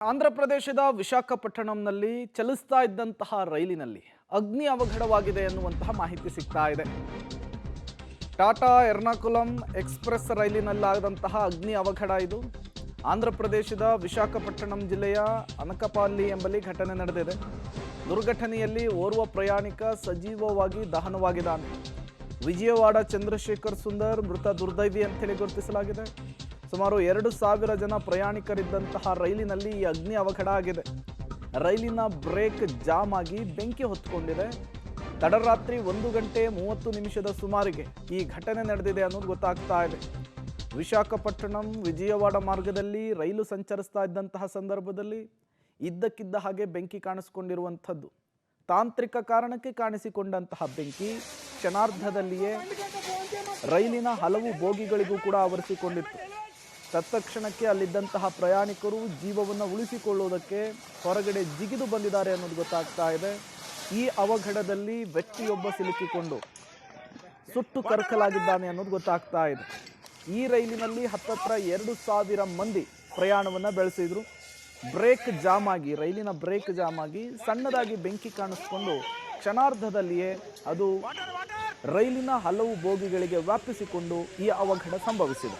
ಆಂಧ್ರ ಪ್ರದೇಶದ ವಿಶಾಖಪಟ್ಟಣಂನಲ್ಲಿ ಚಲಿಸ್ತಾ ಇದ್ದಂತಹ ರೈಲಿನಲ್ಲಿ ಅಗ್ನಿ ಅವಘಡವಾಗಿದೆ ಎನ್ನುವಂತಹ ಮಾಹಿತಿ ಸಿಗ್ತಾ ಇದೆ. ಟಾಟಾ ಎರ್ನಾಕುಲಂ ಎಕ್ಸ್‌ಪ್ರೆಸ್ ರೈಲಿನಲ್ಲಾದಂತಹ ಅಗ್ನಿ ಅವಘಡ ಇದು. ಆಂಧ್ರ ಪ್ರದೇಶದ ವಿಶಾಖಪಟ್ಟಣಂ ಜಿಲ್ಲೆಯ ಅನಕಪಾಲಿ ಎಂಬಲ್ಲಿ ಘಟನೆ ನಡೆದಿದೆ. ದುರ್ಘಟನೆಯಲ್ಲಿ ಓರ್ವ ಪ್ರಯಾಣಿಕ ಸಜೀವವಾಗಿ ದಹನವಾಗಿದ್ದಾನೆ. ವಿಜಯವಾಡ ಚಂದ್ರಶೇಖರ್ ಸುಂದರ್ ಮೃತ ದುರ್ದೈವಿ ಅಂತೇಳಿ ಗುರುತಿಸಲಾಗಿದೆ. ಸುಮಾರು 2,000 ಜನ ಪ್ರಯಾಣಿಕರಿದ್ದಂತಹ ರೈಲಿನಲ್ಲಿ ಈ ಅಗ್ನಿ ಅವಘಡ ಆಗಿದೆ. ರೈಲಿನ ಬ್ರೇಕ್ ಜಾಮ್ ಆಗಿ ಬೆಂಕಿ ಹೊತ್ತುಕೊಂಡಿದೆ. ತಡರಾತ್ರಿ 1:30 ಸುಮಾರಿಗೆ ಈ ಘಟನೆ ನಡೆದಿದೆ ಅನ್ನೋದು ಗೊತ್ತಾಗ್ತಾ ಇದೆ. ವಿಶಾಖಪಟ್ಟಣಂ ವಿಜಯವಾಡ ಮಾರ್ಗದಲ್ಲಿ ರೈಲು ಸಂಚರಿಸ್ತಾ ಇದ್ದಂತಹ ಸಂದರ್ಭದಲ್ಲಿ ಇದ್ದಕ್ಕಿದ್ದ ಹಾಗೆ ಬೆಂಕಿ ಕಾಣಿಸಿಕೊಂಡಿರುವಂಥದ್ದು. ತಾಂತ್ರಿಕ ಕಾರಣಕ್ಕೆ ಕಾಣಿಸಿಕೊಂಡಂತಹ ಬೆಂಕಿ ಕ್ಷಣಾರ್ಧದಲ್ಲಿಯೇ ರೈಲಿನ ಹಲವು ಬೋಗಿಗಳಿಗೂ ಕೂಡ ಆವರಿಸಿಕೊಂಡಿತ್ತು. ತತ್ಕ್ಷಣಕ್ಕೆ ಅಲ್ಲಿದ್ದಂತಹ ಪ್ರಯಾಣಿಕರು ಜೀವವನ್ನು ಉಳಿಸಿಕೊಳ್ಳುವುದಕ್ಕೆ ಹೊರಗಡೆ ಜಿಗಿದು ಬಂದಿದ್ದಾರೆ ಅನ್ನೋದು ಗೊತ್ತಾಗ್ತಾ ಇದೆ. ಈ ಅವಘಡದಲ್ಲಿ ವ್ಯಕ್ತಿಯೊಬ್ಬ ಸಿಲುಕಿಕೊಂಡು ಸುಟ್ಟು ಕರಕಲಾಗಿದ್ದಾನೆ ಅನ್ನೋದು ಗೊತ್ತಾಗ್ತಾ ಇದೆ. ಈ ರೈಲಿನಲ್ಲಿ ಹತ್ತತ್ರ 2,000 ಮಂದಿ ಪ್ರಯಾಣವನ್ನು ಬೆಳೆಸಿದ್ರು. ಬ್ರೇಕ್ ಜಾಮ್ ಆಗಿ ರೈಲಿನ ಬ್ರೇಕ್ ಜಾಮ್ ಆಗಿ ಸಣ್ಣದಾಗಿ ಬೆಂಕಿ ಕಾಣಿಸ್ಕೊಂಡು ಕ್ಷಣಾರ್ಧದಲ್ಲಿಯೇ ಅದು ರೈಲಿನ ಹಲವು ಬೋಗಿಗಳಿಗೆ ವ್ಯಾಪಿಸಿಕೊಂಡು ಈ ಅವಘಡ ಸಂಭವಿಸಿದೆ.